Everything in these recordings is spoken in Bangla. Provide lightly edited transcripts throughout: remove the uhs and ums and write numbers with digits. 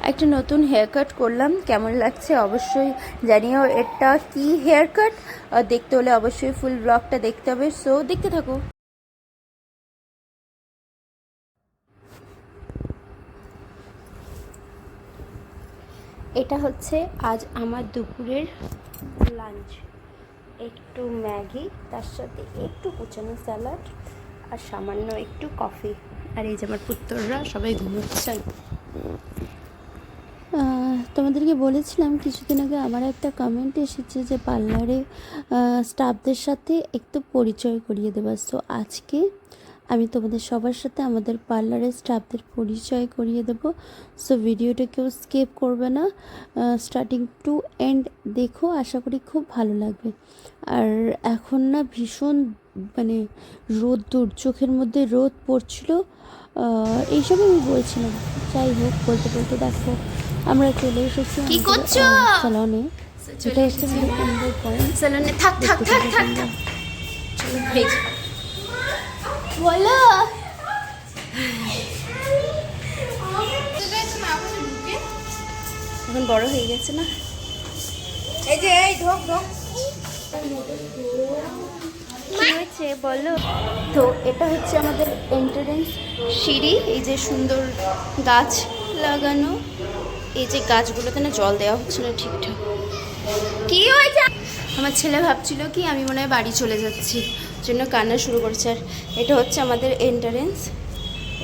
একটা নতুন হেয়ার কাট করলাম, কেমন লাগছে অবশ্যই জানিও। এটা কি হেয়ার কাট দেখতে হলে অবশ্যই ফুল ব্লগটা দেখতে হবে, সো দেখতে থাকো। এটা হচ্ছে আজ আমার দুপুরের লাঞ্চ, একটু ম্যাগি, তার সাথে একটু কুচানো স্যালাড আর সামান্য একটু কফি। আর এই যে আমার পুত্ররা সবাই ঘুমোচ্ছেন। তোমাদেরকে বলেছিলাম কিছুদিন আগে আমার একটা কমেন্ট এসেছে যে পার্লারে স্টাফদের সাথে একটু পরিচয় করিয়ে দেওয়া। সো আজকে আমি তোমাদের সবার সাথে আমাদের পার্লারের স্টাফদের পরিচয় করিয়ে দেবো। সো ভিডিওটা কেউ স্কিপ করবে না, স্টার্টিং টু এন্ড দেখো, আশা করি খুব ভালো লাগবে। আর এখন না ভীষণ মানে রোদ্দুর, চোখের মধ্যে রোদ পড়ছিল, এইসব আমি বলছিলাম। যাই হোক, বলতে বলতে দেখো আমরা চলে এসেছি কি করছো স্যালনে। এটা হচ্ছে আমাদের পয়েন্ট স্যালনে। থাক থাক থাক থাক থাক, চলো ভাই বলো। এখন বড় হয়ে গেছে না, এই যে এই ঢোক ঢোক। কি হয়েছে বলো। তো এটা হচ্ছে আমাদের এন্ট্রান্স সিঁড়ি। এই যে সুন্দর গাছ লাগানো, এই যে গাছগুলোতে না জল দেওয়া হচ্ছে না ঠিকঠাক। কি হয়েছে? আমার ছেলে ভাবছিল কি আমি মনে হয় বাড়ি চলে যাচ্ছি, জন্য কান্না শুরু করছে। আর এটা হচ্ছে আমাদের এন্ট্রান্স,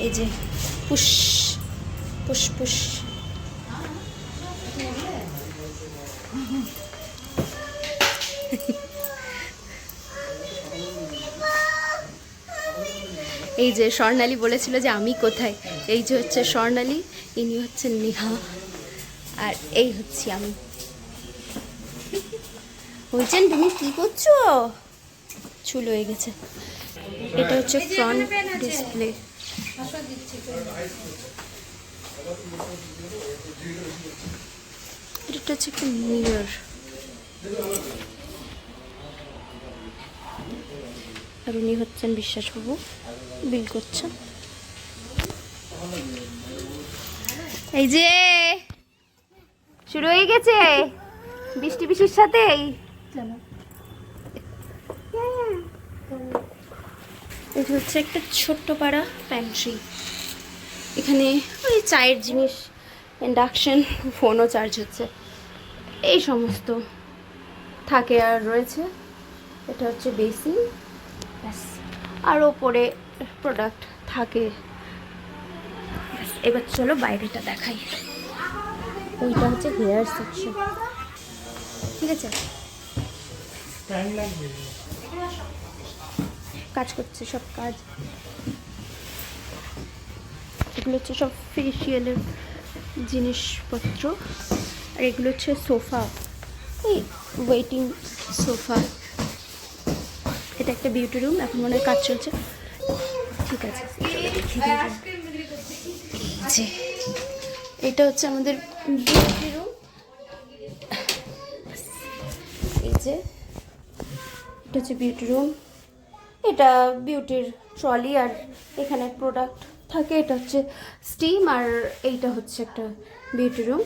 এই যে পুশ পুশ পুশ। এই যে স্বর্ণালী বলেছিল যে আমি কোথায়, এই যে হচ্ছে স্বর্ণালী, ইনি হচ্ছেন নেহা, আর এই হচ্ছি আমি। বলছেন তুমি কি করছো, চুল হয়ে গেছে। এটা হচ্ছে ফ্রন্ট ডিসপ্লে। এটা হচ্ছে একটা মিরর। আর উনি হচ্ছেন বিশ্বাসবাবু, বিল করছেন। এই যে শুরু হয়ে গেছে বৃষ্টি বৃষ্টির সাথেই। এটা হচ্ছে একটা ছোট্ট পাড়া প্যান্ট্রি। এখানে ওই চায়ের জিনিস, ইন্ডাকশন, ফোনও চার্জ হচ্ছে, এই সমস্ত থাকে। আর রয়েছে এটা হচ্ছে বেসিন, ব্যাস। আর ওপরে প্রোডাক্ট থাকে। এবার চলো বাইরেটা দেখাই। ওইটা হচ্ছে হেয়ার সেকশন, ঠিক আছে। কাজ করছে সব কাজ, এগুলো হচ্ছে সব ফেসিয়ালের জিনিসপত্র। আর এগুলো হচ্ছে সোফা, এই ওয়েটিং সোফা। এটা একটা বিউটি রুম, এখন মনে হয় কাজ চলছে, ঠিক আছে। এটা হচ্ছে আমাদের বিউটি রুম। এই যে এটা হচ্ছে বিউটি রুম, এটা বিউটির ট্রলি, আর এখানে প্রোডাক্ট থাকে। এটা হচ্ছে স্টিম, আর এইটা হচ্ছে একটা বিউটি রুম।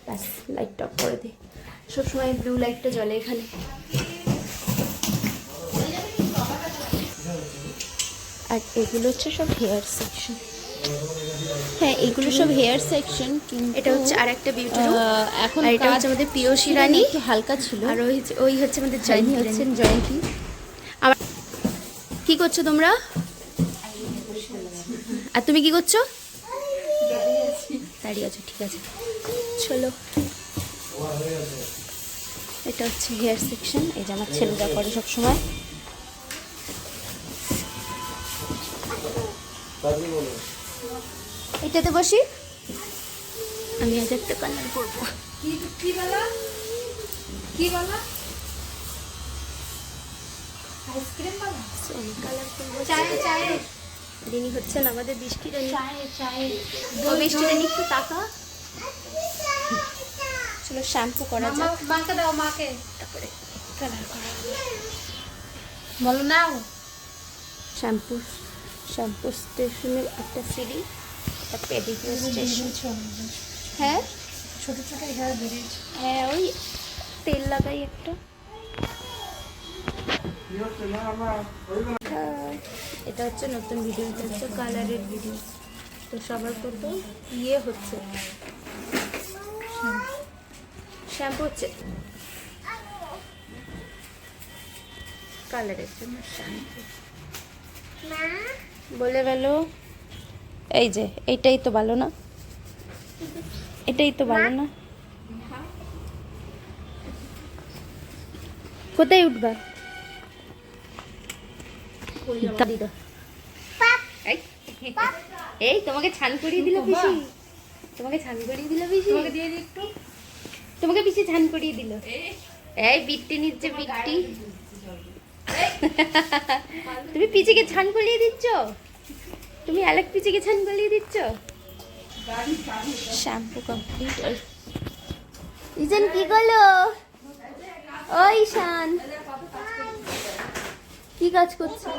ব্যাস, লাইটটা অফ করে দিই, সবসময় ব্লু লাইটটা জ্বলে এখানে। আর এগুলো হচ্ছে সব হেয়ার সেকশন। হ্যাঁ, এগুলো সব হেয়ার সেকশন। কিন্তু এটা হচ্ছে আর একটা বিউটি রুম। এখন এটা হচ্ছে আমাদের পিয়সী রানী, একটু হালকা ছিল। আর ওই হচ্ছে আমাদের জয়ন্তী হচ্ছেন জয়ন্তী। আবার কি করছো তোমরা? আর তুমি কি করছো? দাঁড়িয়ে আছো, ঠিক আছে চলো। এটা হচ্ছে হেয়ার সেকশন। এই যে আমার ছেলে যা করে সবসময়। এটাতে বসি, আমি আজ একটা কালার করবো। কি বলা কি বলা? আইসক্রিম বলা, কালার করবো। চায়ে চায়ে দিনই হচ্ছেন আমাদের বৃষ্টি রানী। চায়ে চায়ে বৃষ্টি রানী একটু টাকা। চলো শ্যাম্পু করা যাক, মাকে দাও, মাকে তারপরে কালার করা। বলো নাও। শ্যাম্পু শ্যাম্পু স্টেশনের একটা সিঁড়ি, একটা পেডিকিউর স্টেশন। হ্যাঁ ছোট ছোট হেয়ার বেরিয়েছে। হ্যাঁ ওই তেল লাগাই একটা। হ্যাঁ, এটা হচ্ছে নতুন ভিডিও, এটা হচ্ছে কালারের ভিডিও। তো সবার প্রথম হচ্ছে শ্যাম্পু হচ্ছে কালারের জন্য শ্যাম্পু বলে গেল। এই যে এইটাই তো ভালো না, এটাই তো ভালো না। কোথায় উঠবা? দিদা এই তোমাকে ছান করিয়ে দিল পিসি, তোমাকে ছান করিয়ে দিল পিসি, তোমাকে দিয়ে দিই একটু। তোমাকে পিসি ছান করিয়ে দিল। এই বিট্টি নিচ্ছে বিট্টি। তুমি পিচিকে ছান করিয়ে দিচ্ছ, তুমি আলেক পিচিকে ছান করিয়ে দিচ্ছ। Shampoo complete. ইজান কি করলো? ওই শান কি কাজ করছে?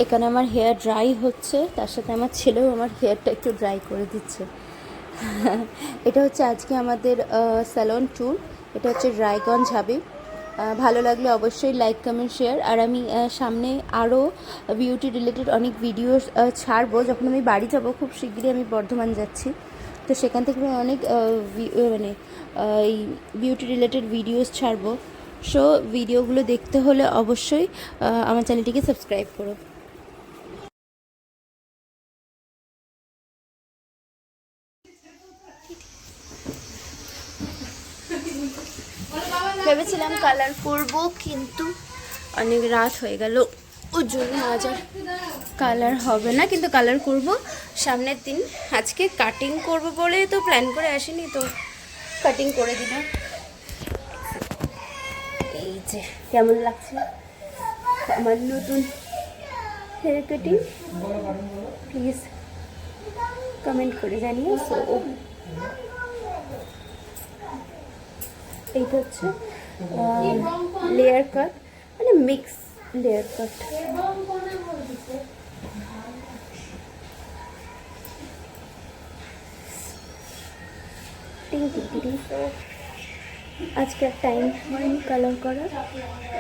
এখানে আমার হেয়ার ড্রাই হচ্ছে, তার সাথে আমার ছেলেও আমার হেয়ারটা একটু ড্রাই করে দিচ্ছে। এটা হচ্ছে আজকে আমাদের স্যালন ট্যুর। এটা হচ্ছে রায়গঞ্জ হাবিব। ভালো লাগলে অবশ্যই লাইক কমেন্ট শেয়ার। আর আমি সামনে আরও বিউটি রিলেটেড অনেক ভিডিও ছাড়বো। যখন আমি বাড়ি যাব, খুব শিগগিরই আমি বর্ধমান যাচ্ছি, তো সেখান থেকে আমি অনেক মানে এই বিউটি রিলেটেড ভিডিওস ছাড়বো। সো ভিডিওগুলো দেখতে হলে অবশ্যই আমার চ্যানেলটিকে সাবস্ক্রাইব করো। ভেবেছিলাম কালার করব, কিন্তু অনেক রাত হয়ে গেল, ওর জন্য আজ আর কালার হবে না, কিন্তু কালার করব সামনের দিন। আজকে কাটিং করব বলে তো প্ল্যান করে আসিনি, তো কাটিং করে দিলাম। এই যে কেমন লাগছে আমার নতুন হেয়ার কাটিং, প্লিজ কমেন্ট করে জানিও। সো এইটা হচ্ছে লেয়ার কাট, মানে মিক্স লেয়ার কাট। আজকে আর টাইম হয়নি কালার করার,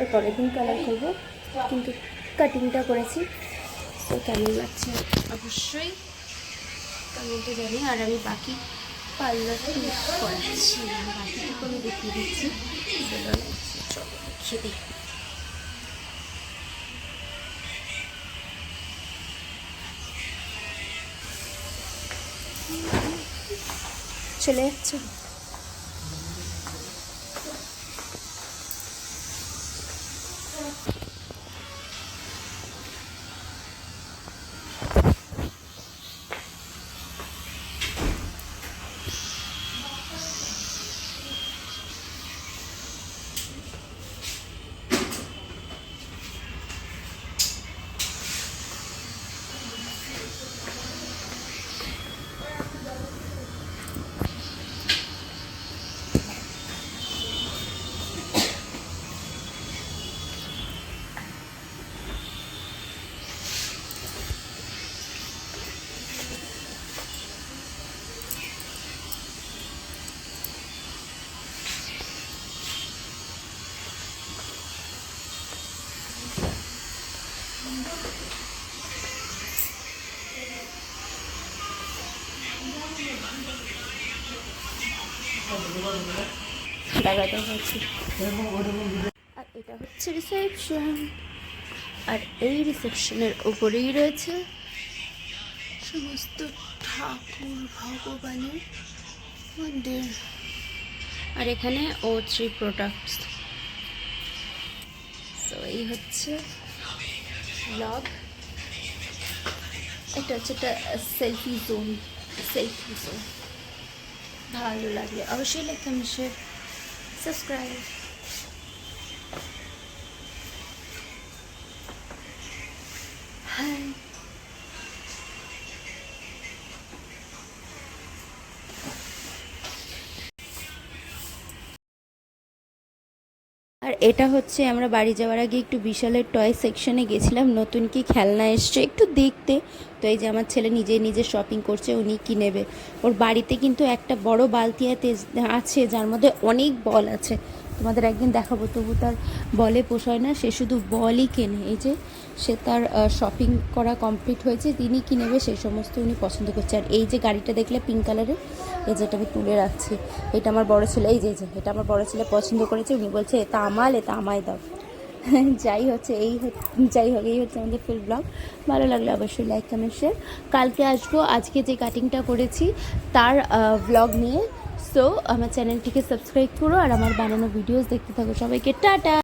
এর পরের দিন কালার করবো, কিন্তু কাটিংটা করেছি। তো কেমন লাগছে অবশ্যই কমেন্টে জানি। আর আমি বাকি পার্লারটি করাচ্ছি, বাকিটুকু আমি দেখিয়ে দিচ্ছি। চলো দেখিয়ে দিই। চলে যাচ্ছ? লাগাতে হচ্ছে। আর এটা হচ্ছে রিসেপশন, আর এই রিসেপশনের ওপরেই রয়েছে সমস্ত ঠাকুর ভগবানের মন্দির। আর এখানে O3 প্রোডাক্টস। সো এই হচ্ছে ব্লগ। এটা হচ্ছে একটা সেলফি জোন। ভালো লাগলে অবশ্যই like comment share subscribe. Hi. এটা হচ্ছে আমরা বাড়ি যাওয়ার আগে একটু বিশালের টয় সেকশনে গেছিলাম, নতুন কি খেলনা এসছে একটু দেখতে। তো এই যে আমার ছেলে নিজে নিজে শপিং করছে, উনি কি নেবে। ওর বাড়িতে কিন্তু একটা বড় বালতি আছে যার মধ্যে অনেক বল আছে, তোমাদের একদিন দেখাবো। তবু তার বলে পোষায় না, সে শুধু বলই কেনে। এই যে সে তার শপিং করা কমপ্লিট হয়েছে, তিনি কি নেবে সেই সমস্ত উনি পছন্দ করছে। আর এই যে গাড়িটা দেখলে পিঙ্ক কালারের, এই যেটা আমি তুলে রাখছি, এটা আমার বড় ছেলে, এই যে এটা আমার বড় ছেলে পছন্দ করেছে। উনি বলছে এটা এটা আমায় দাও। যাই হচ্ছে যাই হোক, এই হচ্ছে আমাদের ফুল ব্লগ। ভালো লাগলে অবশ্যই লাইক কমেন্ট শেয়ার। কালকে আসবো আজকে যে কাটিংটা করেছি তার ব্লগ নিয়ে। সো আমার চ্যানেলটিকে সাবস্ক্রাইব করো আর আমার বানানো ভিডিওস দেখতে থাকো। সবাইকে টাটা।